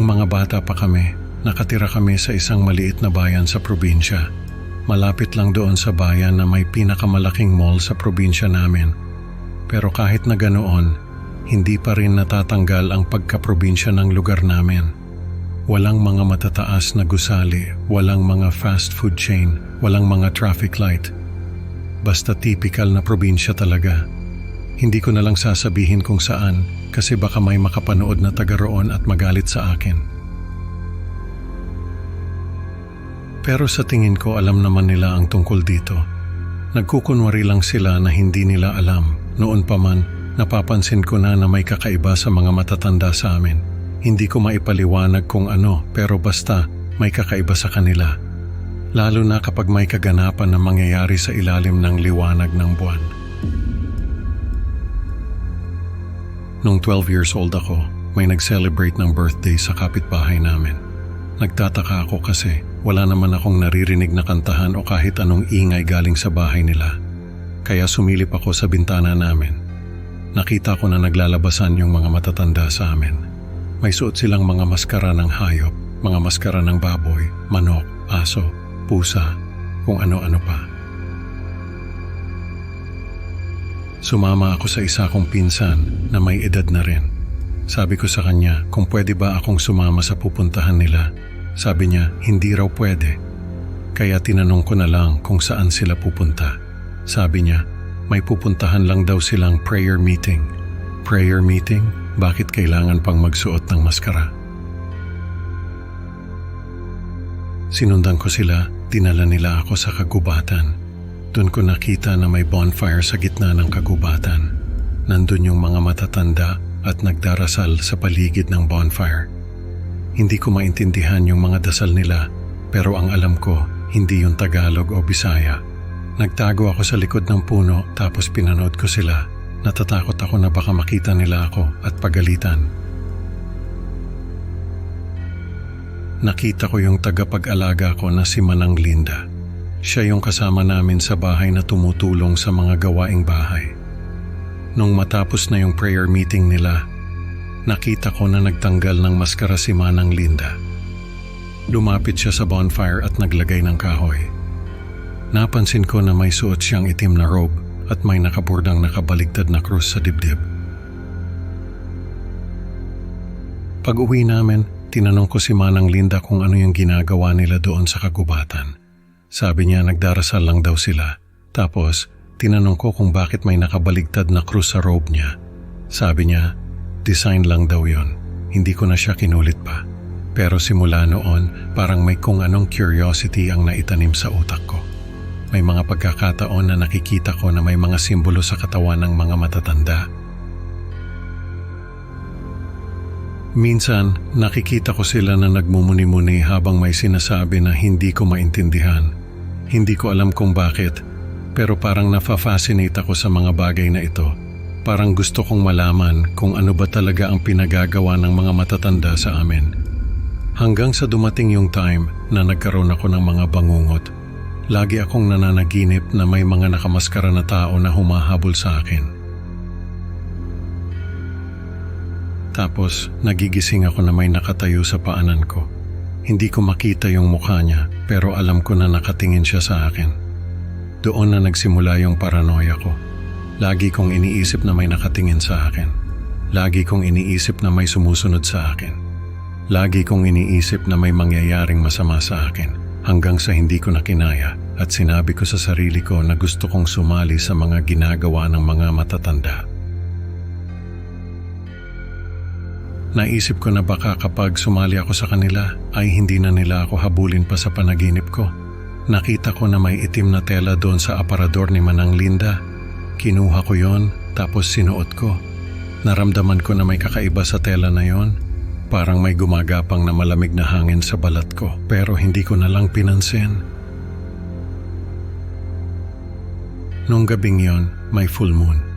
mga bata pa kami, nakatira kami sa isang maliit na bayan sa probinsya. Malapit lang doon sa bayan na may pinakamalaking mall sa probinsya namin. Pero kahit na ganoon, hindi pa rin natatanggal ang pagkaprobinsya ng lugar namin. Walang mga matataas na gusali, walang mga fast food chain, walang mga traffic light. Basta typical na probinsya talaga. Hindi ko na lang sasabihin kung saan kasi baka may makapanood na taga roon at magalit sa akin. Pero sa tingin ko alam naman nila ang tungkol dito. Nagkukunwari lang sila na hindi nila alam. Noon pa man, napapansin ko na may kakaiba sa mga matatanda sa amin. Hindi ko maipaliwanag kung ano pero basta may kakaiba sa kanila. Lalo na kapag may kaganapan na mangyayari sa ilalim ng liwanag ng buwan. Nung 12 years old ako, may nag-celebrate ng birthday sa kapitbahay namin. Nagtataka ako kasi wala naman akong naririnig na kantahan o kahit anong ingay galing sa bahay nila. Kaya sumilip ako sa bintana namin. Nakita ko na naglalabasan yung mga matatanda sa amin. May suot silang mga maskara ng hayop, mga maskara ng baboy, manok, aso, pusa, kung ano-ano pa. Sumama ako sa isa kong pinsan na may edad na rin. Sabi ko sa kanya kung pwede ba akong sumama sa pupuntahan nila. Sabi niya hindi raw pwede. Kaya tinanong ko na lang kung saan sila pupunta. Sabi niya may pupuntahan lang daw silang prayer meeting. Prayer meeting? Bakit kailangan pang magsuot ng maskara? Sinundan ko sila, dinala nila ako sa kagubatan. Doon ko nakita na may bonfire sa gitna ng kagubatan. Nandun yung mga matatanda at nagdarasal sa paligid ng bonfire. Hindi ko maintindihan yung mga dasal nila, pero ang alam ko, hindi yung Tagalog o Bisaya. Nagtago ako sa likod ng puno tapos pinanood ko sila. Natatakot ako na baka makita nila ako at pagalitan. Nakita ko yung tagapag-alaga ko na si Manang Linda. Siya yung kasama namin sa bahay na tumutulong sa mga gawaing bahay. Nung matapos na yung prayer meeting nila, nakita ko na nagtanggal ng maskara si Manang Linda. Lumapit siya sa bonfire at naglagay ng kahoy. Napansin ko na may suot siyang itim na robe at may nakabordang nakabaligtad na krus sa dibdib. Pag-uwi namin, tinanong ko si Manang Linda kung ano yung ginagawa nila doon sa kagubatan. Sabi niya nagdarasal lang daw sila. Tapos, tinanong ko kung bakit may nakabaligtad na krus sa robe niya. Sabi niya, design lang daw yon. Hindi ko na siya kinulit pa. Pero simula noon, parang may kung anong curiosity ang naitanim sa utak ko. May mga pagkakataon na nakikita ko na may mga simbolo sa katawan ng mga matatanda. Minsan, nakikita ko sila na nagmumuni-muni habang may sinasabi na hindi ko maintindihan. Hindi ko alam kung bakit, pero parang nafa-fascinate ako sa mga bagay na ito. Parang gusto kong malaman kung ano ba talaga ang pinagagawa ng mga matatanda sa amin. Hanggang sa dumating yung time na nagkaroon ako ng mga bangungot. Lagi akong nananaginip na may mga nakamaskara na tao na humahabol sa akin. Tapos, nagigising ako na may nakatayo sa paanan ko. Hindi ko makita yung mukha niya, pero alam ko na nakatingin siya sa akin. Doon na nagsimula yung paranoia ko. Lagi kong iniisip na may nakatingin sa akin. Lagi kong iniisip na may sumusunod sa akin. Lagi kong iniisip na may mangyayaring masama sa akin. Hanggang sa hindi ko na kinaya at sinabi ko sa sarili ko na gusto kong sumali sa mga ginagawa ng mga matatanda. Naisip ko na baka kapag sumali ako sa kanila ay hindi na nila ako habulin pa sa panaginip ko. Nakita ko na may itim na tela doon sa aparador ni Manang Linda. Kinuha ko yon tapos sinuot ko. Naramdaman ko na may kakaiba sa tela na yon. Parang may gumagapang na malamig na hangin sa balat ko pero hindi ko na lang pinansin. Nung gabing yon, may full moon.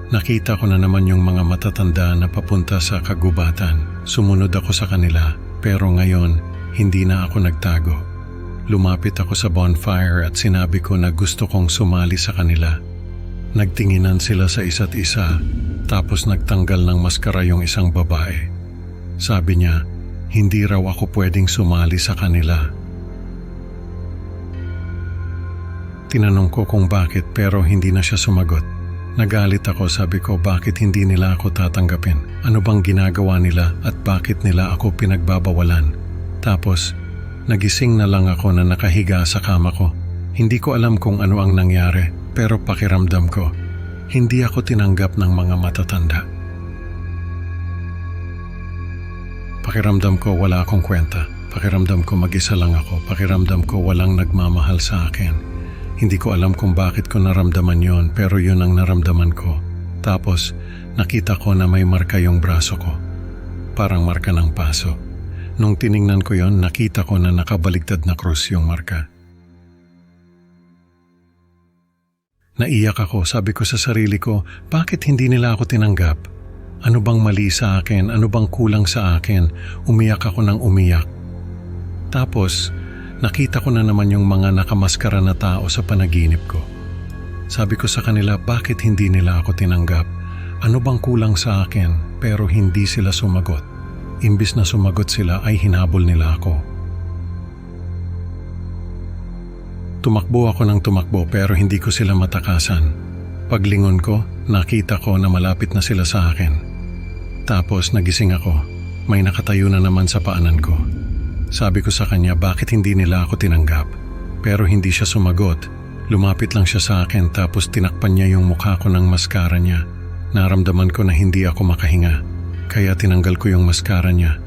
Nakita ko na naman yung mga matatanda na papunta sa kagubatan. Sumunod ako sa kanila pero ngayon hindi na ako nagtago. Lumapit ako sa bonfire at sinabi ko na gusto kong sumali sa kanila. Nagtinginan sila sa isa't isa tapos nagtanggal ng maskara yung isang babae. Sabi niya, Hindi raw ako pwedeng sumali sa kanila. Tinanong ko kung bakit pero hindi na siya sumagot. Nagalit ako, sabi ko bakit hindi nila ako tatanggapin? Ano bang ginagawa nila at bakit nila ako pinagbabawalan? Tapos, nagising na lang ako na nakahiga sa kama ko. Hindi ko alam kung ano ang nangyari pero pakiramdam ko, hindi ako tinanggap ng mga matatanda. Pakiramdam ko wala akong kwenta. Pakiramdam ko mag-isa lang ako. Pakiramdam ko walang nagmamahal sa akin. Hindi ko alam kung bakit ko naramdaman yon pero yun ang naramdaman ko. Tapos nakita ko na may marka yung braso ko. Parang marka ng paso. Nung tiningnan ko yon, nakita ko na nakabaligtad na krus yung marka. Naiyak ako, sabi ko sa sarili ko, bakit hindi nila ako tinanggap? Ano bang mali sa akin? Ano bang kulang sa akin? Umiyak ako ng umiyak. Tapos, nakita ko na naman yung mga nakamaskara na tao sa panaginip ko. Sabi ko sa kanila, bakit hindi nila ako tinanggap? Ano bang kulang sa akin? Pero hindi sila sumagot. Imbis na sumagot sila ay hinabol nila ako. Tumakbo ako ng tumakbo pero hindi ko sila matakasan. Paglingon ko, nakita ko na malapit na sila sa akin. Tapos nagising ako. May nakatayo na naman sa paanan ko. Sabi ko sa kanya bakit hindi nila ako tinanggap. Pero hindi siya sumagot. Lumapit lang siya sa akin tapos tinakpan niya yung mukha ko ng maskara niya. Naramdaman ko na hindi ako makahinga. Kaya tinanggal ko yung maskara niya.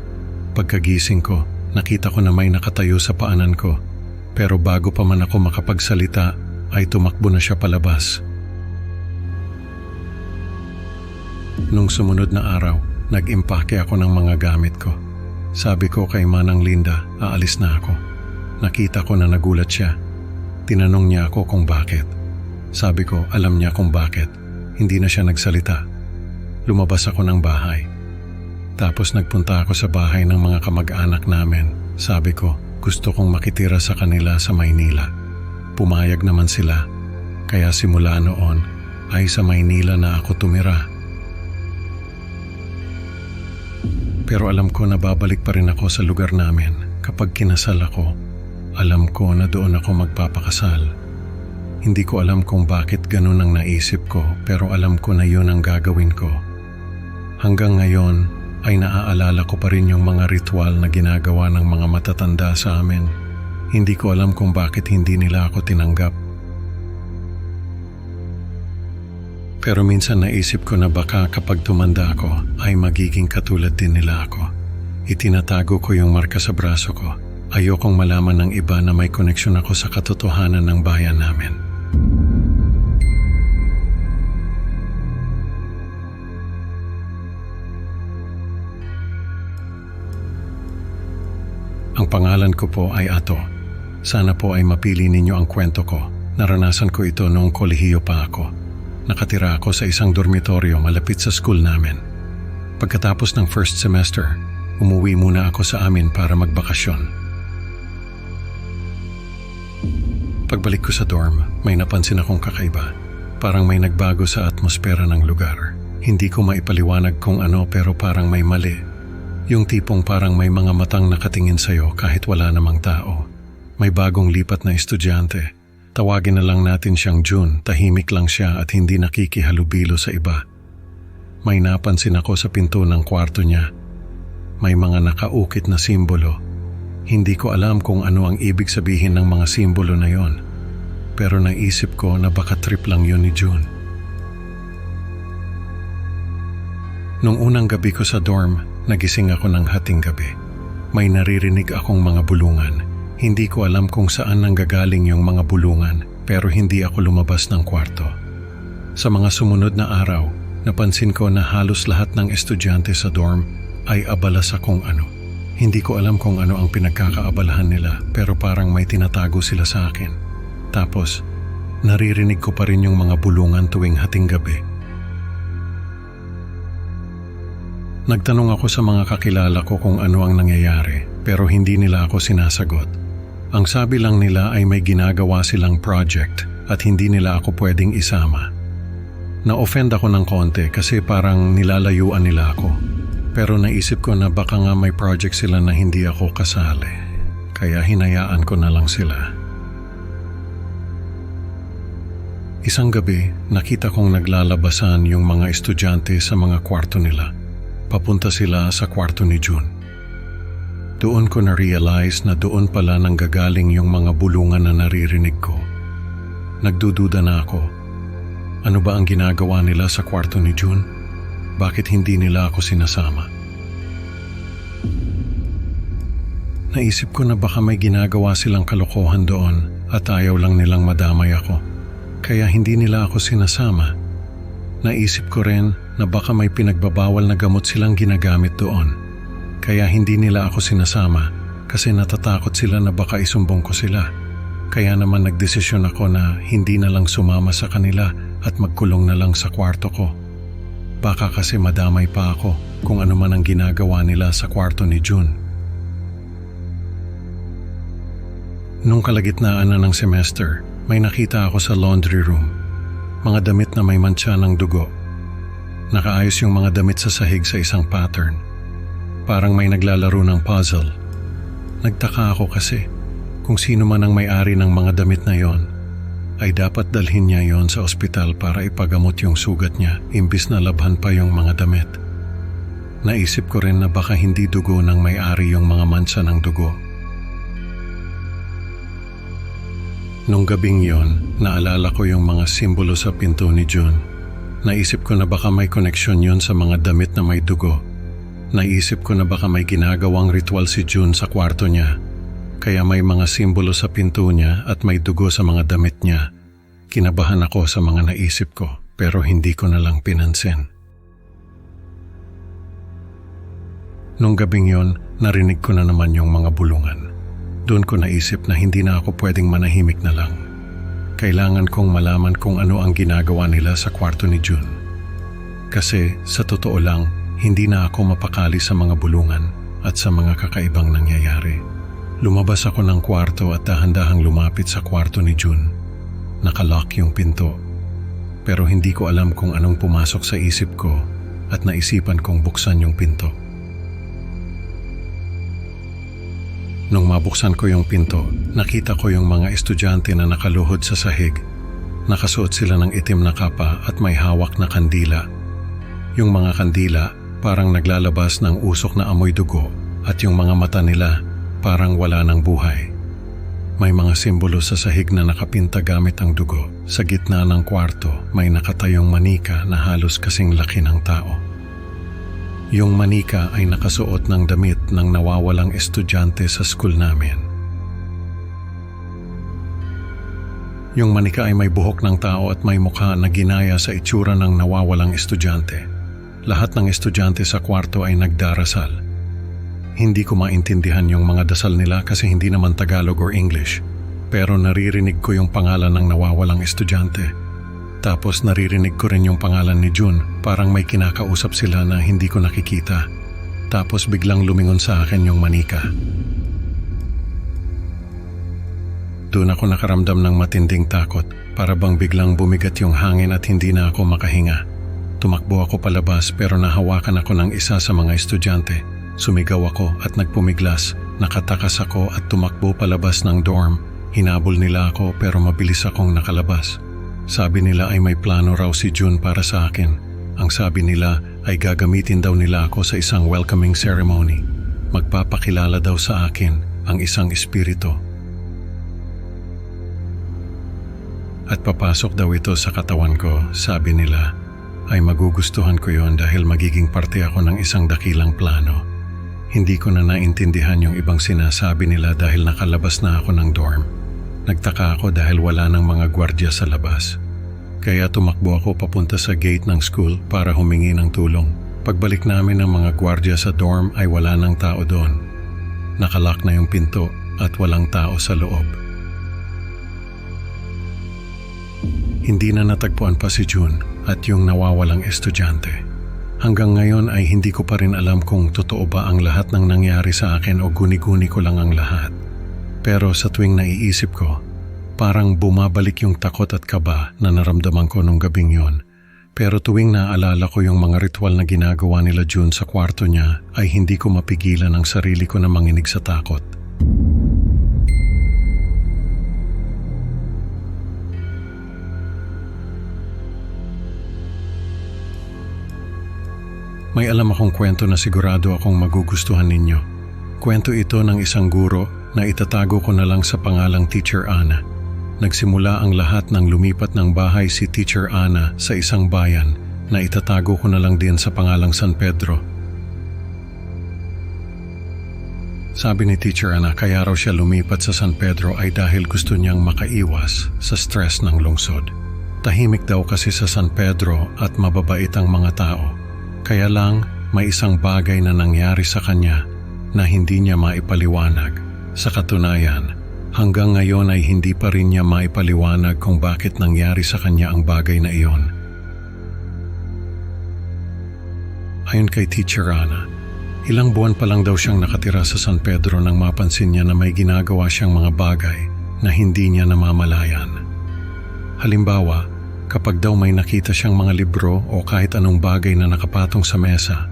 Pagkagising ko, nakita ko na may nakatayo sa paanan ko. Pero bago pa man ako makapagsalita, ay tumakbo na siya palabas. Nung sumunod na araw, nag-impake ako ng mga gamit ko. Sabi ko kay Manang Linda, aalis na ako. Nakita ko na nagulat siya. Tinanong niya ako kung bakit. Sabi ko, alam niya kung bakit. Hindi na siya nagsalita. Lumabas ako ng bahay. Tapos nagpunta ako sa bahay ng mga kamag-anak namin. Sabi ko, gusto kong makitira sa kanila sa Maynila. Pumayag naman sila. Kaya simula noon, ay sa Maynila na ako tumira. Pero alam ko na babalik pa rin ako sa lugar namin. Kapag kinasal ako, alam ko na doon ako magpapakasal. Hindi ko alam kung bakit ganun ang naisip ko, pero alam ko na yun ang gagawin ko. Hanggang ngayon ay naaalala ko pa rin yung mga ritual na ginagawa ng mga matatanda sa amin. Hindi ko alam kung bakit hindi nila ako tinanggap. Pero minsan naisip ko na baka kapag tumanda ako ay magiging katulad din nila ako. Itinatago ko yung marka sa braso ko. Ayokong malaman ng iba na may koneksyon ako sa katotohanan ng bayan namin. Ang pangalan ko po ay Ato. Sana po ay mapili ninyo ang kwento ko. Naranasan ko ito noong kolehiyo pa ako. Nakatira ako sa isang dormitoryo malapit sa school namin. Pagkatapos ng first semester, umuwi muna ako sa amin para magbakasyon. Pagbalik ko sa dorm, may napansin akong kakaiba. Parang may nagbago sa atmosfera ng lugar. Hindi ko maipaliwanag kung ano pero parang may mali. Yung tipong parang may mga matang nakatingin sa'yo kahit wala namang tao. May bagong lipat na estudyante. Tawagin na lang natin siyang June, tahimik lang siya at hindi nakikihalubilo sa iba. May napansin ako sa pinto ng kwarto niya. May mga nakaukit na simbolo. Hindi ko alam kung ano ang ibig sabihin ng mga simbolo na yon. Pero naisip ko na baka trip lang yun ni June. Nung unang gabi ko sa dorm, nagising ako ng hating gabi. May naririnig akong mga bulungan. Hindi ko alam kung saan nanggagaling yung mga bulungan pero hindi ako lumabas ng kwarto. Sa mga sumunod na araw, napansin ko na halos lahat ng estudyante sa dorm ay abala sa kung ano. Hindi ko alam kung ano ang pinagkakaabalahan nila pero parang may tinatago sila sa akin. Tapos, naririnig ko pa rin yung mga bulungan tuwing hating gabi. Nagtanong ako sa mga kakilala ko kung ano ang nangyayari pero hindi nila ako sinasagot. Ang sabi lang nila ay may ginagawa silang project at hindi nila ako pwedeng isama. Na-offend ako ng konti kasi parang nilalayuan nila ako. Pero naisip ko na baka nga may project sila na hindi ako kasali. Kaya hinayaan ko na lang sila. Isang gabi, nakita kong naglalabasan yung mga estudyante sa mga kwarto nila. Papunta sila sa kwarto ni June. Doon ko na-realize na doon pala nanggagaling yung mga bulungan na naririnig ko. Nagdududa na ako. Ano ba ang ginagawa nila sa kwarto ni June? Bakit hindi nila ako sinasama? Naisip ko na baka may ginagawa silang kalokohan doon at ayaw lang nilang madamay ako. Kaya hindi nila ako sinasama. Naisip ko rin na baka may pinagbabawal na gamot silang ginagamit doon. Kaya hindi nila ako sinasama kasi natatakot sila na baka isumbong ko sila. Kaya naman nagdesisyon ako na hindi na lang sumama sa kanila at magkulong na lang sa kwarto ko. Baka kasi madamay pa ako kung ano man ang ginagawa nila sa kwarto ni June. Nung kalagitnaan na ng semester, may nakita ako sa laundry room. Mga damit na may mantsa ng dugo. Nakaayos yung mga damit sa sahig sa isang pattern. Parang may naglalaro ng puzzle. Nagtaka ako kasi kung sino man ang may-ari ng mga damit na yon, ay dapat dalhin niya yon sa ospital para ipagamot yung sugat niya imbis na labhan pa yung mga damit. Naisip ko rin na baka hindi dugo ng may-ari yung mga mantsa ng dugo. Nung gabing yon, naalala ko yung mga simbolo sa pinto ni June. Naisip ko na baka may koneksyon yun sa mga damit na may dugo. Naisip ko na baka may ginagawang ritual si June sa kwarto niya. Kaya may mga simbolo sa pinto niya at may dugo sa mga damit niya. Kinabahan ako sa mga naisip ko pero hindi ko na lang pinansin. Nung gabing yon, narinig ko na naman yung mga bulungan. Doon ko naisip na hindi na ako pwedeng manahimik na lang. Kailangan kong malaman kung ano ang ginagawa nila sa kwarto ni June. Kasi sa totoo lang, hindi na ako mapakali sa mga bulungan at sa mga kakaibang nangyayari. Lumabas ako ng kwarto at dahan-dahang lumapit sa kwarto ni June. Nakalock yung pinto. Pero hindi ko alam kung anong pumasok sa isip ko at naisipan kong buksan yung pinto. Nung mabuksan ko yung pinto, nakita ko yung mga estudyante na nakaluhod sa sahig. Nakasuot sila ng itim na kapa at may hawak na kandila. Yung mga kandila parang naglalabas ng usok na amoy dugo at yung mga mata nila parang wala ng buhay. May mga simbolo sa sahig na nakapinta gamit ang dugo. Sa gitna ng kwarto may nakatayong manika na halos kasing laki ng tao. Yung manika ay nakasuot ng damit ng nawawalang estudyante sa school namin. Yung manika ay may buhok ng tao at may mukha na ginaya sa itsura ng nawawalang estudyante. Lahat ng estudyante sa kwarto ay nagdarasal. Hindi ko maintindihan yung mga dasal nila kasi hindi naman Tagalog or English. Pero naririnig ko yung pangalan ng nawawalang estudyante. Tapos naririnig ko rin yung pangalan ni June, parang may kinakausap sila na hindi ko nakikita. Tapos biglang lumingon sa akin yung manika. Doon ako nakaramdam ng matinding takot, para bang biglang bumigat yung hangin at hindi na ako makahinga. Tumakbo ako palabas pero nahawakan ako ng isa sa mga estudyante. Sumigaw ako at nagpumiglas, nakatakas ako at tumakbo palabas ng dorm. Hinabol nila ako pero mabilis akong nakalabas. Sabi nila ay may plano raw si June para sa akin. Ang sabi nila ay gagamitin daw nila ako sa isang welcoming ceremony. Magpapakilala daw sa akin ang isang espiritu. At papasok daw ito sa katawan ko, sabi nila. Ay magugustuhan ko yon dahil magiging parte ako ng isang dakilang plano. Hindi ko na naintindihan yung ibang sinasabi nila dahil nakalabas na ako ng dorm. Nagtaka ako dahil wala ng mga gwardiya sa labas. Kaya tumakbo ako papunta sa gate ng school para humingi ng tulong. Pagbalik namin ng mga gwardiya sa dorm ay wala ng tao doon. Nakalock na yung pinto at walang tao sa loob. Hindi na natagpuan pa si June at yung nawawalang estudyante. Hanggang ngayon ay hindi ko pa rin alam kung totoo ba ang lahat ng nangyari sa akin o guni-guni ko lang ang lahat. Pero sa tuwing naiisip ko, parang bumabalik yung takot at kaba na naramdaman ko nung gabing yon. Pero tuwing naaalala ko yung mga ritual na ginagawa nila June sa kwarto niya, ay hindi ko mapigilan ang sarili ko na manginig sa takot. May alam akong kwento na sigurado akong magugustuhan ninyo. Kwento ito ng isang guro na itatago ko na lang sa pangalang Teacher Ana. Nagsimula ang lahat nang lumipat ng bahay si Teacher Ana sa isang bayan na itatago ko na lang din sa pangalang San Pedro. Sabi ni Teacher Ana, kaya raw siya lumipat sa San Pedro ay dahil gusto niyang makaiwas sa stress ng lungsod. Tahimik daw kasi sa San Pedro at mababait ang mga tao. Kaya lang may isang bagay na nangyari sa kanya na hindi niya maipaliwanag. Sa katunayan, hanggang ngayon ay hindi pa rin niya maipaliwanag kung bakit nangyari sa kanya ang bagay na iyon. Ayon kay Teacher Ana, ilang buwan pa lang daw siyang nakatira sa San Pedro nang mapansin niya na may ginagawa siyang mga bagay na hindi niya namamalayan. Halimbawa, kapag daw may nakita siyang mga libro o kahit anong bagay na nakapatong sa mesa,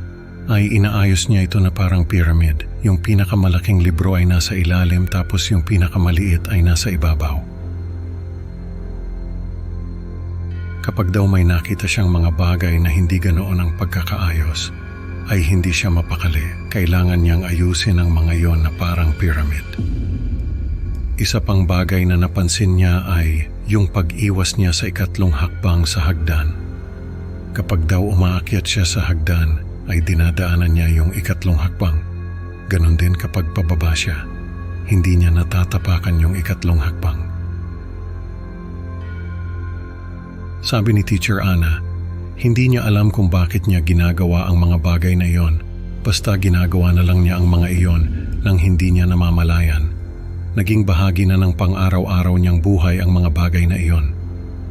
ay inaayos niya ito na parang pyramid. Yung pinakamalaking libro ay nasa ilalim tapos yung pinakamaliit ay nasa ibabaw. Kapag daw may nakita siyang mga bagay na hindi ganoon ang pagkakaayos, ay hindi siya mapakali. Kailangan niyang ayusin ang mga yon na parang pyramid. Isa pang bagay na napansin niya ay yung pag-iwas niya sa ikatlong hakbang sa hagdan. Kapag daw umaakyat siya sa hagdan, ay dinadaanan niya yung ikatlong hakbang. Ganon din kapag pababa siya, hindi niya natatapakan yung ikatlong hakbang. Sabi ni Teacher Ana, hindi niya alam kung bakit niya ginagawa ang mga bagay na iyon, basta ginagawa na lang niya ang mga iyon nang hindi niya namamalayan. Naging bahagi na ng pang-araw-araw niyang buhay ang mga bagay na iyon.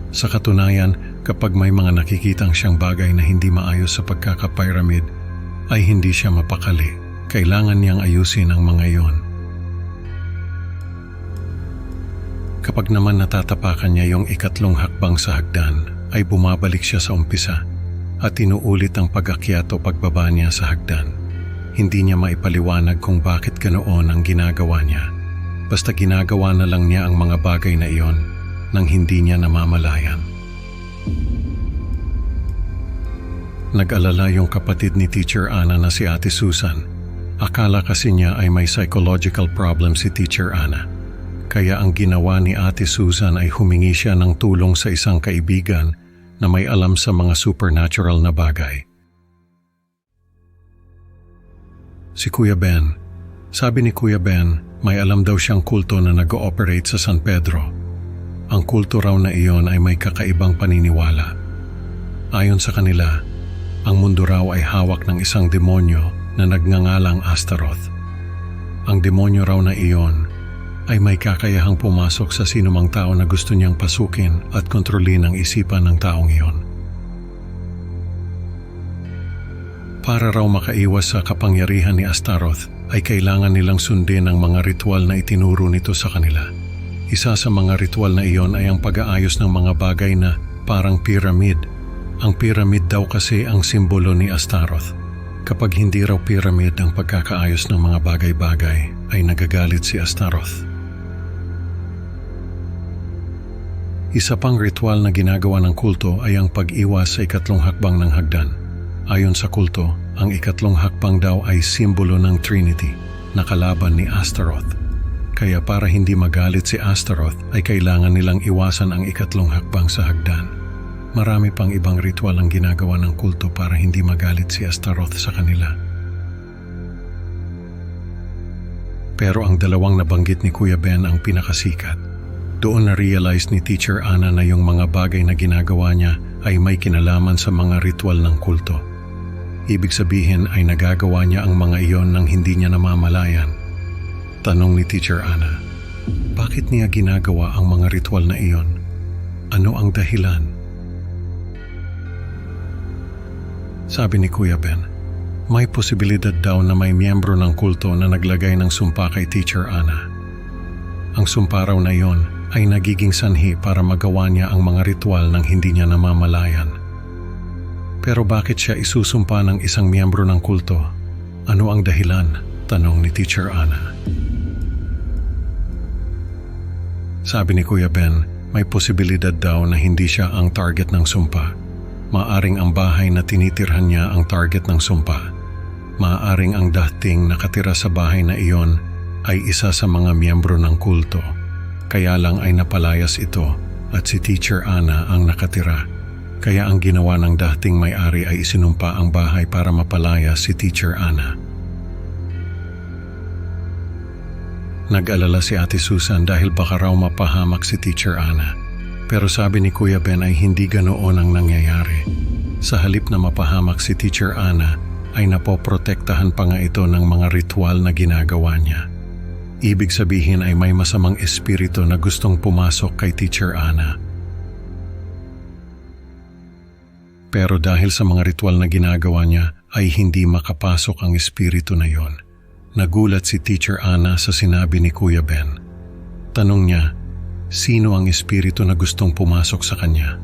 Sa katunayan, kapag may mga nakikitang siyang bagay na hindi maayos sa pagkakapyramid, ay hindi siya mapakali. Kailangan niyang ayusin ang mga iyon. Kapag naman natatapakan niya yung ikatlong hakbang sa hagdan, ay bumabalik siya sa umpisa at inuulit ang pag-akyat o pagbaba niya sa hagdan. Hindi niya maipaliwanag kung bakit ganoon ang ginagawa niya. Basta ginagawa na lang niya ang mga bagay na iyon nang hindi niya namamalayan. Nag-alala yung kapatid ni Teacher Ana na si Ate Susan. Akala kasi niya ay may psychological problem si Teacher Ana. Kaya ang ginawa ni Ate Susan ay humingi siya ng tulong sa isang kaibigan na may alam sa mga supernatural na bagay. Si Kuya Ben. Sabi ni Kuya Ben, may alam daw siyang kulto na nag-ooperate sa San Pedro. Ang kulto raw na iyon ay may kakaibang paniniwala. Ayon sa kanila, ang mundo raw ay hawak ng isang demonyo na nagngangalang Astaroth. Ang demonyo raw na iyon ay may kakayahang pumasok sa sinumang tao na gusto niyang pasukin at kontrolin ang isipan ng taong iyon. Para raw makaiwas sa kapangyarihan ni Astaroth, ay kailangan nilang sundin ang mga ritual na itinuro nito sa kanila. Isa sa mga ritual na iyon ay ang pag-aayos ng mga bagay na parang pyramid. Ang pyramid daw kasi ang simbolo ni Astaroth. Kapag hindi raw pyramid ang pagkakaayos ng mga bagay-bagay, ay nagagalit si Astaroth. Isa pang ritual na ginagawa ng kulto ay ang pag-iwas sa ikatlong hakbang ng hagdan. Ayon sa kulto, ang ikatlong hakbang daw ay simbolo ng Trinity na kalaban ni Astaroth. Kaya para hindi magalit si Astaroth ay kailangan nilang iwasan ang ikatlong hakbang sa hagdan. Marami pang ibang ritual ang ginagawa ng kulto para hindi magalit si Astaroth sa kanila. Pero ang dalawang nabanggit ni Kuya Ben ang pinakasikat. Doon na-realize ni Teacher Ana na yung mga bagay na ginagawa niya ay may kinalaman sa mga ritual ng kulto. Ibig sabihin ay nagagawa niya ang mga iyon nang hindi niya namamalayan. Tanong ni Teacher Ana, bakit niya ginagawa ang mga ritual na iyon? Ano ang dahilan? Sabi ni Kuya Ben, may posibilidad daw na may miyembro ng kulto na naglagay ng sumpa kay Teacher Ana. Ang sumpa raw na iyon ay nagiging sanhi para magawa niya ang mga ritual nang hindi niya namamalayan. Pero bakit siya isusumpa ng isang miyembro ng kulto? Ano ang dahilan? Tanong ni Teacher Ana. Sabi ni Kuya Ben, may posibilidad daw na hindi siya ang target ng sumpa. Maaring ang bahay na tinitirhan niya ang target ng sumpa. Maaring ang dating nakatira sa bahay na iyon ay isa sa mga miyembro ng kulto. Kaya lang ay napalayas ito at si Teacher Ana ang nakatira. Kaya ang ginawa ng dating may-ari ay isinumpa ang bahay para mapalayas si Teacher Ana. Nag-alala si Ate Susan dahil baka raw mapahamak si Teacher Ana. Pero sabi ni Kuya Ben ay hindi ganoon ang nangyayari. Sa halip na mapahamak si Teacher Ana, ay napoprotektahan pa nga ito ng mga ritual na ginagawa niya. Ibig sabihin ay may masamang espiritu na gustong pumasok kay Teacher Ana. Pero dahil sa mga ritual na ginagawa niya ay hindi makapasok ang espiritu na yon. Nagulat si Teacher Ana sa sinabi ni Kuya Ben. Tanong niya, sino ang espiritu na gustong pumasok sa kanya?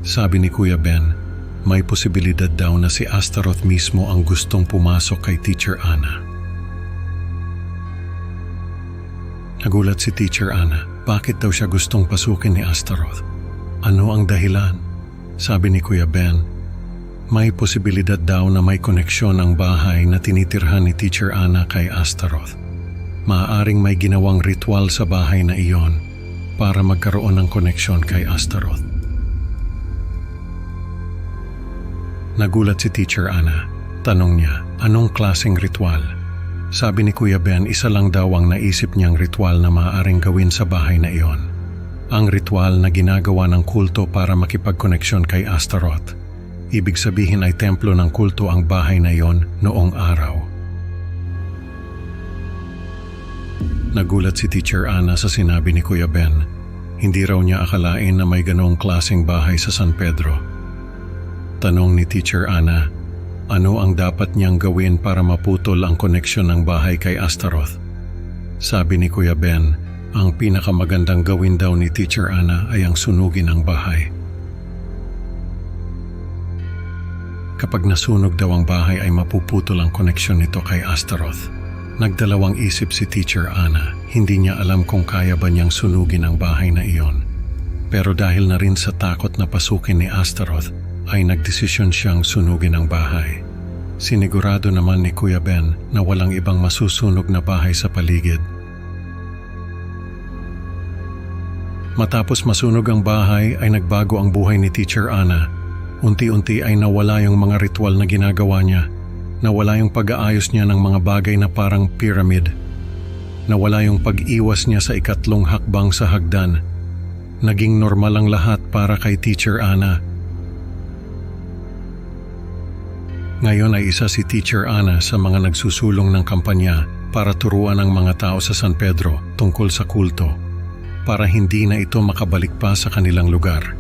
Sabi ni Kuya Ben, may posibilidad daw na si Astaroth mismo ang gustong pumasok kay Teacher Ana. Nagulat si Teacher Ana, bakit daw siya gustong pasukin ni Astaroth? Ano ang dahilan? Sabi ni Kuya Ben, may posibilidad daw na may koneksyon ang bahay na tinitirhan ni Teacher Ana kay Astaroth. Maaaring may ginawang ritual sa bahay na iyon para magkaroon ng koneksyon kay Astaroth. Nagulat si Teacher Ana. Tanong niya, anong klaseng ritual? Sabi ni Kuya Ben, isa lang daw ang naisip niyang ritual na maaaring gawin sa bahay na iyon. Ang ritual na ginagawa ng kulto para makipagkoneksyon kay Astaroth. Ibig sabihin ay templo ng kulto ang bahay na iyon noong araw. Nagulat si Teacher Ana sa sinabi ni Kuya Ben. Hindi raw niya akalain na may ganoong klaseng bahay sa San Pedro. Tanong ni Teacher Ana, ano ang dapat niyang gawin para maputol ang koneksyon ng bahay kay Astaroth? Sabi ni Kuya Ben, ang pinakamagandang gawin daw ni Teacher Ana ay ang sunugin ang bahay. Kapag nasunog daw ang bahay ay mapuputol ang koneksyon nito kay Astaroth. Nagdalawang isip si Teacher Ana. Hindi niya alam kung kaya ba niyang sunugin ang bahay na iyon. Pero dahil na rin sa takot na pasukin ni Astaroth, ay nagdesisyon siyang sunugin ang bahay. Sinigurado naman ni Kuya Ben na walang ibang masusunog na bahay sa paligid. Matapos masunog ang bahay ay nagbago ang buhay ni Teacher Ana. Unti-unti ay nawala yung mga ritual na ginagawa niya. Nawala yung pag-aayos niya ng mga bagay na parang pyramid. Nawala yung pag-iwas niya sa ikatlong hakbang sa hagdan. Naging normal ang lahat para kay Teacher Ana. Ngayon ay isa si Teacher Ana sa mga nagsusulong ng kampanya para turuan ang mga tao sa San Pedro tungkol sa kulto, para hindi na ito makabalik pa sa kanilang lugar.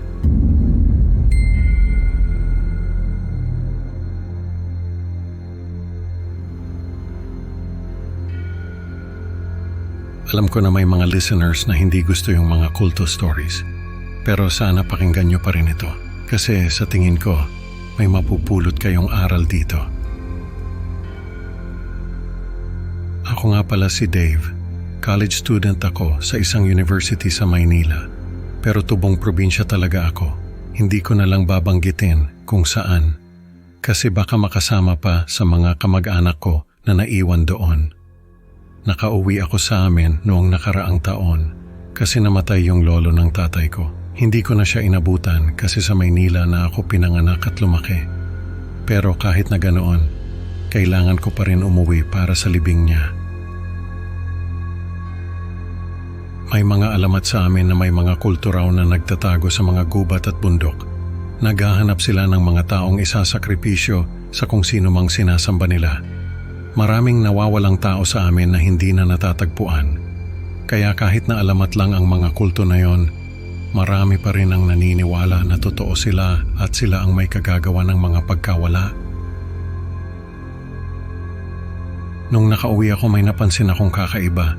Alam ko na may mga listeners na hindi gusto yung mga kulto stories. Pero sana pakinggan nyo pa rin ito. Kasi sa tingin ko, may mapupulot kayong aral dito. Ako nga pala si Dave. College student ako sa isang university sa Maynila. Pero tubong probinsya talaga ako. Hindi ko na lang babanggitin kung saan. Kasi baka makasama pa sa mga kamag-anak ko na naiwan doon. Nakauwi ako sa amin noong nakaraang taon kasi namatay yung lolo ng tatay ko. Hindi ko na siya inabutan kasi sa Maynila na ako pinanganak at lumaki. Pero kahit na ganoon, kailangan ko pa rin umuwi para sa libing niya. May mga alamat sa amin na may mga kulto raw na nagtatago sa mga gubat at bundok. Naghahanap sila ng mga taong isasakripisyo sa kung sino mang sinasamba nila. Maraming nawawalang tao sa amin na hindi na natatagpuan. Kaya kahit na alamat lang ang mga kulto na yon, marami pa rin ang naniniwala na totoo sila at sila ang may kagagawa ng mga pagkawala. Nung nakauwi ako may napansin akong kakaiba.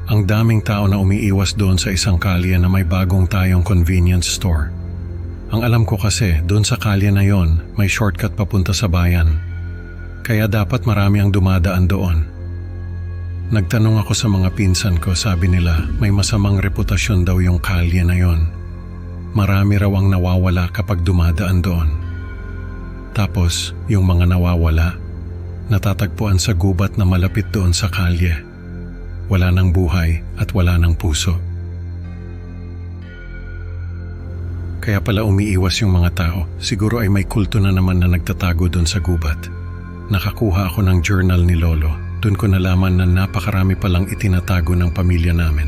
Ang daming tao na umiiwas doon sa isang kalye na may bagong tayong convenience store. Ang alam ko kasi, doon sa kalye na yon, may shortcut papunta sa bayan. Kaya dapat marami ang dumadaan doon. Nagtanong ako sa mga pinsan ko, sabi nila may masamang reputasyon daw yung kalye na yon. Marami raw ang nawawala kapag dumadaan doon. Tapos, yung mga nawawala, natatagpuan sa gubat na malapit doon sa kalye. Wala ng buhay at wala ng puso. Kaya pala umiiwas yung mga tao. Siguro ay may kulto na naman na nagtatago doon sa gubat. Nakakuha ako ng journal ni Lolo. Doon ko nalaman na napakarami palang itinatago ng pamilya namin.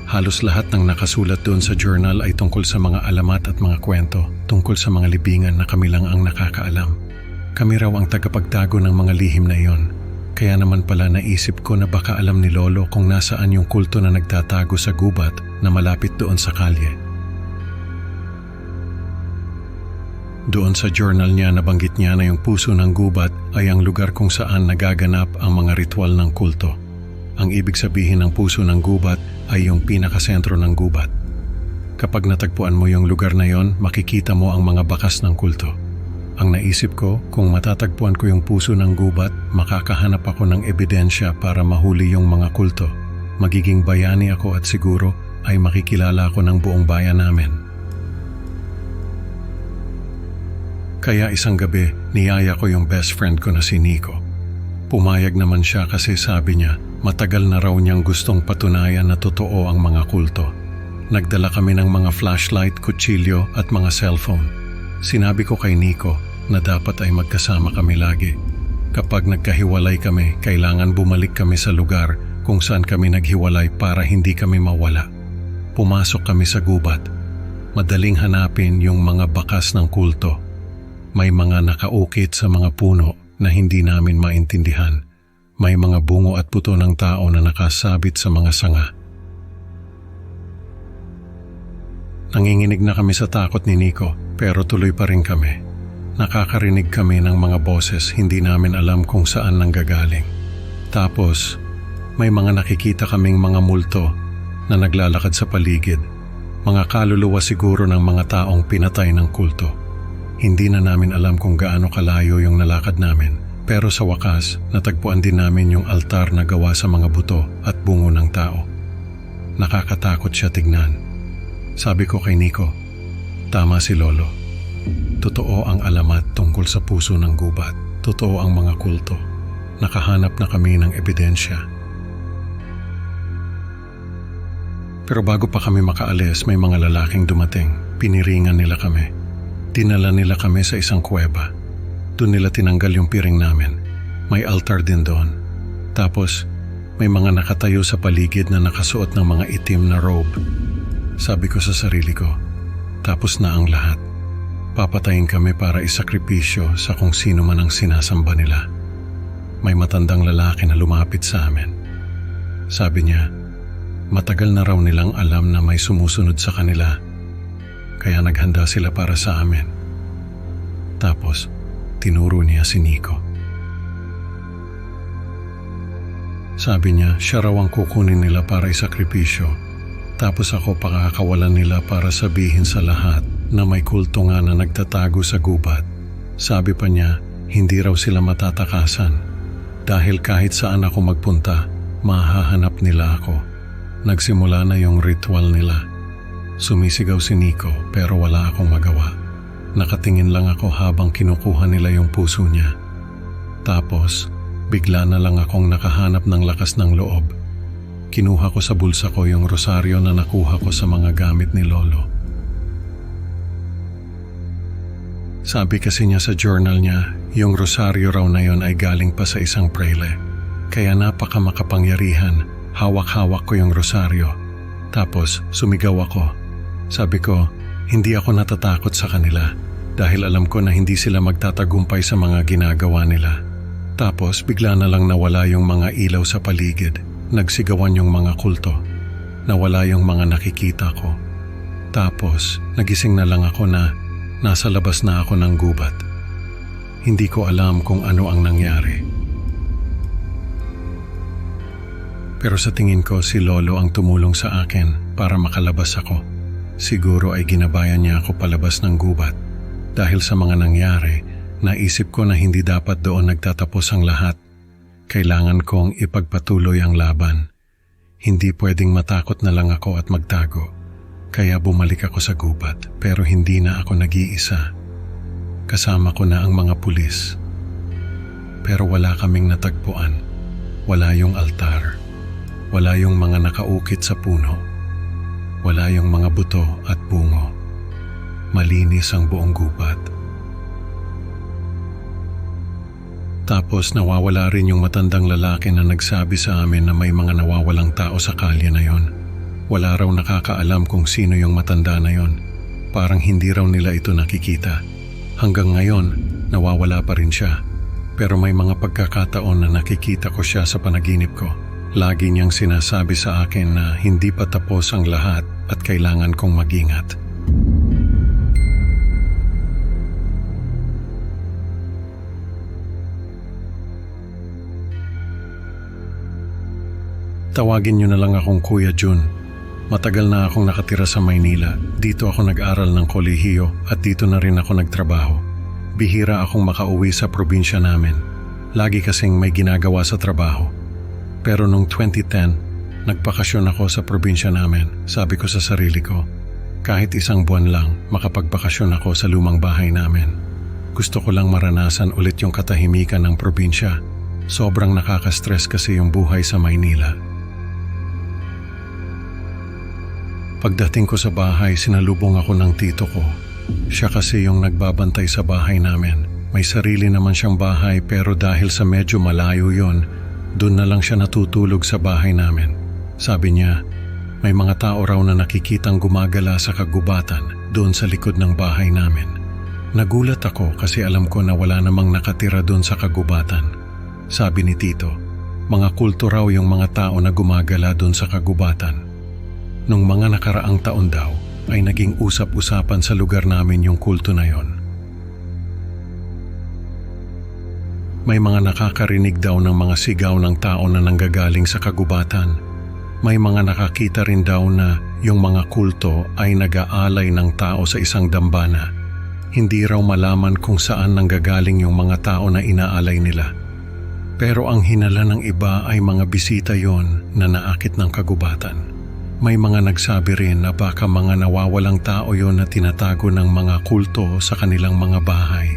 Halos lahat ng nakasulat doon sa journal ay tungkol sa mga alamat at mga kwento, tungkol sa mga libingan na kami lang ang nakakaalam. Kami raw ang tagapagtago ng mga lihim na iyon. Kaya naman pala naisip ko na baka alam ni Lolo kung nasaan yung kulto na nagtatago sa gubat na malapit doon sa kalye. Doon sa journal niya nabanggit niya na yung puso ng gubat ay ang lugar kung saan nagaganap ang mga ritual ng kulto. Ang ibig sabihin ng puso ng gubat ay yung pinakasentro ng gubat. Kapag natagpuan mo yung lugar na yon, makikita mo ang mga bakas ng kulto. Ang naisip ko, kung matatagpuan ko yung puso ng gubat, makakahanap ako ng ebidensya para mahuli yung mga kulto. Magiging bayani ako at siguro ay makikilala ako ng buong bayan namin. Kaya isang gabi, niyaya ko yung best friend ko na si Nico. Pumayag naman siya kasi sabi niya, matagal na raw niyang gustong patunayan na totoo ang mga kulto. Nagdala kami ng mga flashlight, kutsilyo at mga cellphone. Sinabi ko kay Nico na dapat ay magkasama kami lagi. Kapag nagkahiwalay kami, kailangan bumalik kami sa lugar kung saan kami naghiwalay para hindi kami mawala. Pumasok kami sa gubat. Madaling hanapin yung mga bakas ng kulto. May mga nakaukit sa mga puno na hindi namin maintindihan. May mga bungo at buto ng tao na nakasabit sa mga sanga. Nanginginig na kami sa takot ni Nico, pero tuloy pa rin kami. Nakakarinig kami ng mga boses, hindi namin alam kung saan nanggagaling. Tapos, may mga nakikita kaming mga multo na naglalakad sa paligid. Mga kaluluwa siguro ng mga taong pinatay ng kulto. Hindi na namin alam kung gaano kalayo yung nalakad namin, pero sa wakas, natagpuan din namin yung altar na gawa sa mga buto at bungo ng tao. Nakakatakot siya tignan. Sabi ko kay Nico, tama si Lolo. Totoo ang alamat tungkol sa puso ng gubat. Totoo ang mga kulto. Nakahanap na kami ng ebidensya. Pero bago pa kami makaalis, may mga lalaking dumating. Piniringan nila kami. Dinala nila kami sa isang kuweba. Doon nila tinanggal yung piring namin. May altar din doon. Tapos, may mga nakatayo sa paligid na nakasuot ng mga itim na robe. Sabi ko sa sarili ko, tapos na ang lahat. Papatayin kami para isakripisyo sa kung sino man ang sinasamba nila. May matandang lalaki na lumapit sa amin. Sabi niya, matagal na raw nilang alam na may sumusunod sa kanila. Kaya naghanda sila para sa amin. Tapos, tinuro niya si Nico. Sabi niya, siya raw ang kukunin nila para isakripisyo. Tapos ako pakakawalan nila para sabihin sa lahat na may kulto nga na nagtatago sa gubat. Sabi pa niya, hindi raw sila matatakasan. Dahil kahit saan ako magpunta, mahahanap nila ako. Nagsimula na yung ritual nila. Sumisigaw si Nico pero wala akong magawa. Nakatingin lang ako habang kinukuha nila yung puso niya. Tapos, bigla na lang akong nakahanap ng lakas ng loob. Kinuha ko sa bulsa ko yung rosaryo na nakuha ko sa mga gamit ni Lolo. Sabi kasi niya sa journal niya, yung rosaryo raw na yon ay galing pa sa isang prayle. Kaya napaka makapangyarihan, hawak-hawak ko yung rosaryo. Tapos, sumigaw ako. Sabi ko, hindi ako natatakot sa kanila dahil alam ko na hindi sila magtatagumpay sa mga ginagawa nila. Tapos bigla na lang nawala yung mga ilaw sa paligid. Nagsigawan yung mga kulto. Nawala yung mga nakikita ko. Tapos nagising na lang ako na nasa labas na ako ng gubat. Hindi ko alam kung ano ang nangyari. Pero sa tingin ko si Lolo ang tumulong sa akin para makalabas ako. Siguro ay ginabayan niya ako palabas ng gubat. Dahil sa mga nangyari, naisip ko na hindi dapat doon nagtatapos ang lahat. Kailangan kong ipagpatuloy ang laban. Hindi pwedeng matakot na lang ako at magtago. Kaya bumalik ako sa gubat, pero hindi na ako nag-iisa. Kasama ko na ang mga pulis. Pero wala kaming natagpuan. Wala yung altar. Wala yung mga nakaukit sa puno. Wala yung mga buto at bungo. Malinis ang buong gubat. Tapos nawawala rin yung matandang lalaki na nagsabi sa amin na may mga nawawalang tao sa kalye na yon. Wala raw nakakaalam kung sino yung matanda na yon. Parang hindi raw nila ito nakikita. Hanggang ngayon, nawawala pa rin siya. Pero may mga pagkakataon na nakikita ko siya sa panaginip ko. Lagi niyang sinasabi sa akin na hindi pa tapos ang lahat at kailangan kong mag-ingat. Tawagin niyo na lang akong Kuya Jun. Matagal na akong nakatira sa Maynila. Dito ako nag-aral ng kolehiyo at dito na rin ako nagtrabaho. Bihira akong makauwi sa probinsya namin. Lagi kasing may ginagawa sa trabaho. Pero nung 2010, nagbakasyon ako sa probinsya namin. Sabi ko sa sarili ko, kahit isang buwan lang, makapagbakasyon ako sa lumang bahay namin. Gusto ko lang maranasan ulit yung katahimikan ng probinsya. Sobrang nakaka-stress kasi yung buhay sa Maynila. Pagdating ko sa bahay, sinalubong ako ng tito ko. Siya kasi yung nagbabantay sa bahay namin. May sarili naman siyang bahay pero dahil sa medyo malayo yon, doon na lang siya natutulog sa bahay namin. Sabi niya, may mga tao raw na nakikitang gumagala sa kagubatan doon sa likod ng bahay namin. Nagulat ako kasi alam ko na wala namang nakatira doon sa kagubatan. Sabi ni tito, mga kulto raw yung mga tao na gumagala doon sa kagubatan. Nung mga nakaraang taon daw, ay naging usap-usapan sa lugar namin yung kulto na yon. May mga nakakarinig daw ng mga sigaw ng tao na nanggagaling sa kagubatan. May mga nakakita rin daw na yung mga kulto ay nag-aalay ng tao sa isang dambana. Hindi raw malaman kung saan nanggagaling yung mga tao na inaalay nila. Pero ang hinala ng iba ay mga bisita yon na naakit ng kagubatan. May mga nagsabi rin na baka mga nawawalang tao yon na tinatago ng mga kulto sa kanilang mga bahay.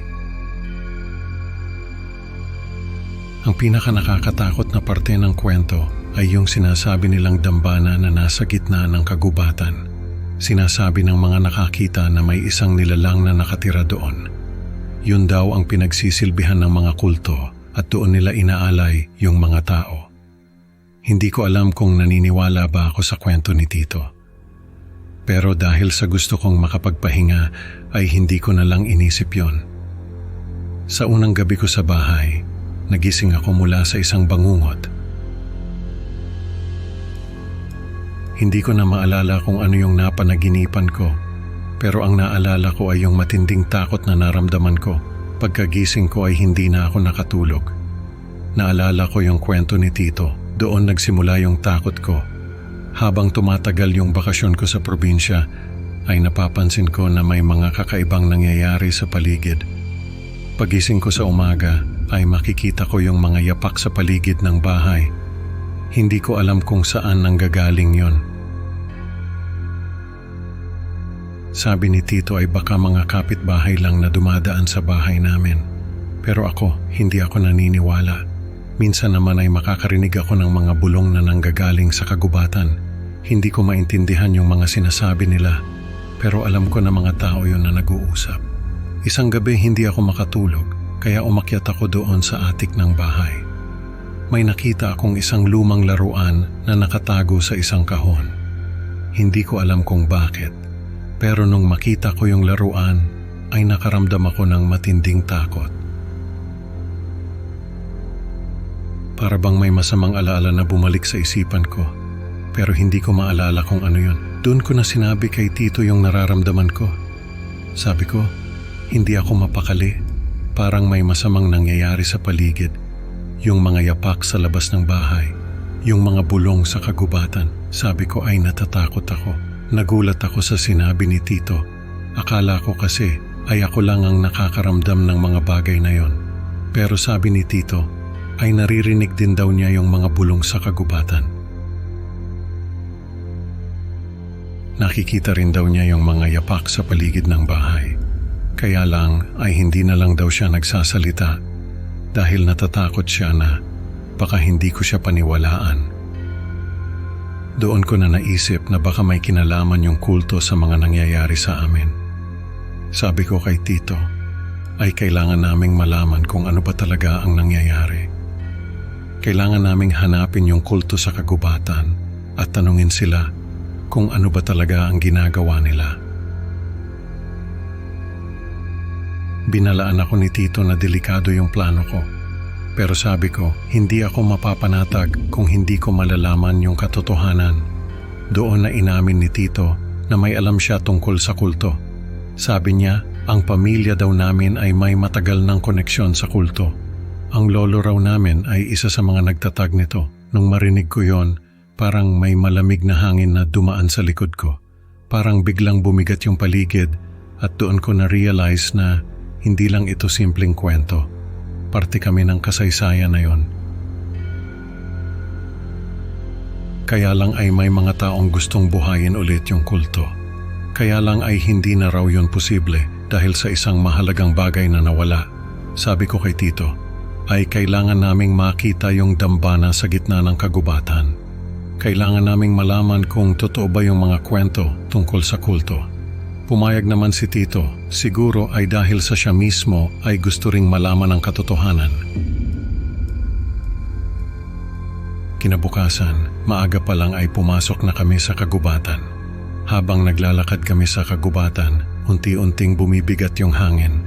Ang pinaka nakakatakot na parte ng kwento ay yung sinasabi nilang dambana na nasa gitna ng kagubatan. Sinasabi ng mga nakakita na may isang nilalang na nakatira doon. Yun daw ang pinagsisilbihan ng mga kulto at doon nila inaalay yung mga tao. Hindi ko alam kung naniniwala ba ako sa kwento ni tito. Pero dahil sa gusto kong makapagpahinga ay hindi ko na lang inisip yon. Sa unang gabi ko sa bahay, nagising ako mula sa isang bangungot. Hindi ko na maalala kung ano yung napanaginipan ko, pero ang naalala ko ay yung matinding takot na naramdaman ko. Pagkagising ko ay hindi na ako nakatulog. Naalala ko yung kwento ni tito. Doon nagsimula yung takot ko. Habang tumatagal yung bakasyon ko sa probinsya, ay napapansin ko na may mga kakaibang nangyayari sa paligid. Pagising ko sa umaga, ay makikita ko yung mga yapak sa paligid ng bahay. Hindi ko alam kung saan nanggagaling yon. Sabi ni tito ay baka mga kapitbahay lang na dumadaan sa bahay namin. Pero ako, hindi ako naniniwala. Minsan naman ay makakarinig ako ng mga bulong na nanggagaling sa kagubatan. Hindi ko maintindihan yung mga sinasabi nila, pero alam ko na mga tao yun na nag-uusap. Isang gabi hindi ako makatulog, kaya umakyat ako doon sa atik ng bahay. May nakita akong isang lumang laruan na nakatago sa isang kahon. Hindi ko alam kung bakit, pero nung makita ko yung laruan, ay nakaramdam ako ng matinding takot. Para bang may masamang alaala na bumalik sa isipan ko, pero hindi ko maalala kung ano yun. Doon ko na sinabi kay tito yung nararamdaman ko. Sabi ko, hindi ako mapakali. Parang may masamang nangyayari sa paligid. Yung mga yapak sa labas ng bahay, yung mga bulong sa kagubatan. Sabi ko ay natatakot ako. Nagulat ako sa sinabi ni Tito. Akala ko kasi ay ako lang ang nakakaramdam ng mga bagay na yon. Pero sabi ni Tito ay naririnig din daw niya yung mga bulong sa kagubatan. Nakikita rin daw niya yung mga yapak sa paligid ng bahay. Kaya lang ay hindi na lang daw siya nagsasalita dahil natatakot siya na baka hindi ko siya paniwalaan. Doon ko na naisip na baka may kinalaman yung kulto sa mga nangyayari sa amin. Sabi ko kay Tito, ay kailangan naming malaman kung ano ba talaga ang nangyayari. Kailangan naming hanapin yung kulto sa kagubatan at tanungin sila kung ano ba talaga ang ginagawa nila. Binalaan ako ni Tito na delikado yung plano ko. Pero sabi ko, hindi ako mapapanatag kung hindi ko malalaman yung katotohanan. Doon na inamin ni Tito na may alam siya tungkol sa kulto. Sabi niya, ang pamilya daw namin ay may matagal ng koneksyon sa kulto. Ang lolo raw namin ay isa sa mga nagtatag nito. Nung marinig ko yon, parang may malamig na hangin na dumaan sa likod ko. Parang biglang bumigat yung paligid at doon ko na-realize na hindi lang ito simpleng kwento. Parte kami ng kasaysayan na yon. Kaya lang ay may mga taong gustong buhayin ulit yung kulto. Kaya lang ay hindi na raw yun posible dahil sa isang mahalagang bagay na nawala. Sabi ko kay Tito, ay kailangan naming makita yung dambana sa gitna ng kagubatan. Kailangan naming malaman kung totoo ba yung mga kwento tungkol sa kulto. Pumayag naman si Tito, siguro ay dahil sa siya mismo ay gusto ring malaman ang katotohanan. Kinabukasan, maaga pa lang ay pumasok na kami sa kagubatan. Habang naglalakad kami sa kagubatan, unti-unting bumibigat yung hangin.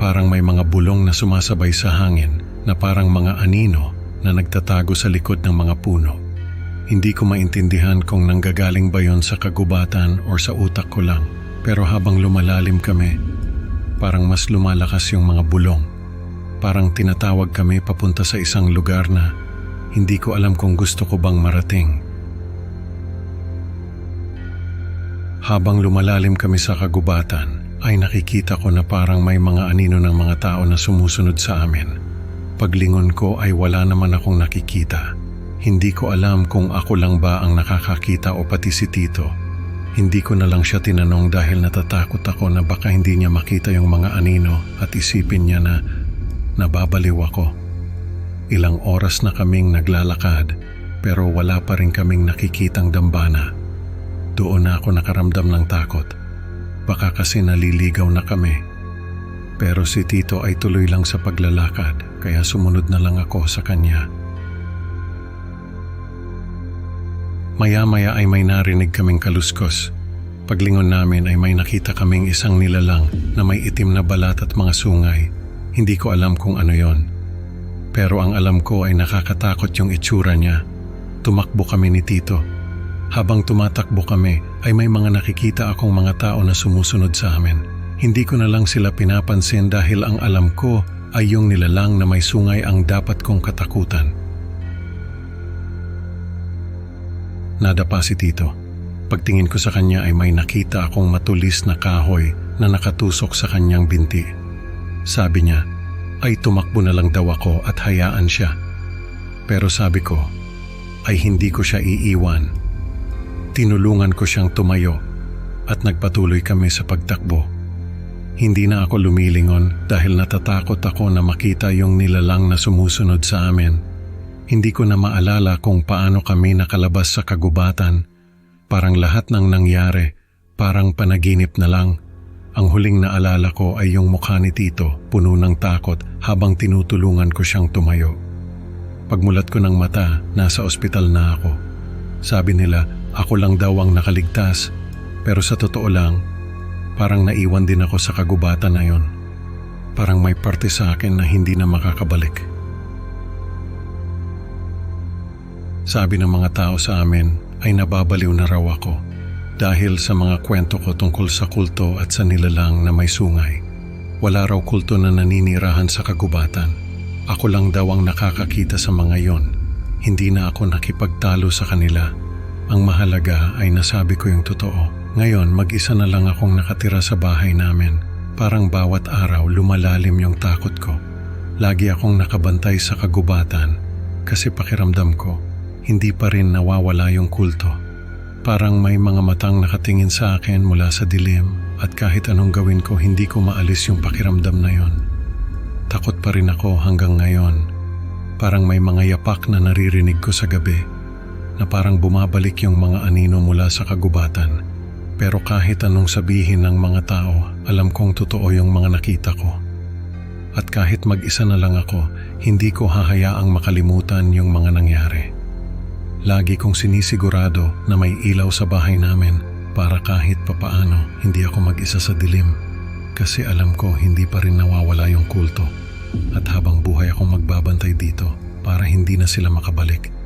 Parang may mga bulong na sumasabay sa hangin na parang mga anino na nagtatago sa likod ng mga puno. Hindi ko maintindihan kung nanggagaling ba yon sa kagubatan o sa utak ko lang. Pero habang lumalalim kami, parang mas lumalakas yung mga bulong. Parang tinatawag kami papunta sa isang lugar na hindi ko alam kung gusto ko bang marating. Habang lumalalim kami sa kagubatan, ay nakikita ko na parang may mga anino ng mga tao na sumusunod sa amin. Paglingon ko ay wala naman akong nakikita. Hindi ko alam kung ako lang ba ang nakakakita o pati si Tito. Hindi ko na lang siya tinanong dahil natatakot ako na baka hindi niya makita yung mga anino at isipin niya na nababaliw ako. Ilang oras na kaming naglalakad pero wala pa rin kaming nakikitang dambana. Doon na ako nakaramdam ng takot. Baka kasi naliligaw na kami. Pero si Tito ay tuloy lang sa paglalakad kaya sumunod na lang ako sa kanya. Maya-maya ay may narinig kaming kaluskos. Paglingon namin ay may nakita kaming isang nilalang na may itim na balat at mga sungay. Hindi ko alam kung ano yon. Pero ang alam ko ay nakakatakot yung itsura niya. Tumakbo kami ni Tito. Habang tumatakbo kami ay may mga nakikita akong mga tao na sumusunod sa amin. Hindi ko na lang sila pinapansin dahil ang alam ko ay yung nilalang na may sungay ang dapat kong katakutan. Nadapa si Tito. Pagtingin ko sa kanya ay may nakita akong matulis na kahoy na nakatusok sa kanyang binti. Sabi niya, ay tumakbo na lang daw ako at hayaan siya. Pero sabi ko, ay hindi ko siya iiwan. Tinulungan ko siyang tumayo at nagpatuloy kami sa pagtakbo. Hindi na ako lumilingon dahil natatakot ako na makita yung nilalang na sumusunod sa amin. Hindi ko na maalala kung paano kami nakalabas sa kagubatan. Parang lahat ng nangyari, parang panaginip na lang. Ang huling naalala ko ay yung mukha ni Tito, puno ng takot habang tinutulungan ko siyang tumayo. Pagmulat ko ng mata, nasa ospital na ako. Sabi nila, ako lang daw ang nakaligtas. Pero sa totoo lang, parang naiwan din ako sa kagubatan na yon. Parang may parte sa akin na hindi na makakabalik. Sabi ng mga tao sa amin ay nababaliw na raw ako dahil sa mga kwento ko tungkol sa kulto at sa nilalang na may sungay. Wala raw kulto na naninirahan sa kagubatan. Ako lang daw ang nakakakita sa mga yon. Hindi na ako nakipagtalo sa kanila Ang mahalaga ay nasabi ko yung totoo. Ngayon, mag-isa na lang akong nakatira sa bahay namin. Parang bawat araw lumalalim yung takot ko. Lagi akong nakabantay sa kagubatan kasi pakiramdam ko, hindi pa rin nawawala yung kulto. Parang may mga matang nakatingin sa akin mula sa dilim at kahit anong gawin ko, hindi ko maalis yung pakiramdam na yon. Takot pa rin ako hanggang ngayon. Parang may mga yapak na naririnig ko sa gabi na parang bumabalik yung mga anino mula sa kagubatan. Pero kahit anong sabihin ng mga tao, alam kong totoo yung mga nakita ko. At kahit mag-isa na lang ako, hindi ko hahayaang makalimutan yung mga nangyari. Lagi kong sinisigurado na may ilaw sa bahay namin para kahit papaano hindi ako mag-isa sa dilim. Kasi alam ko hindi pa rin nawawala yung kulto. At habang buhay akong magbabantay dito para hindi na sila makabalik.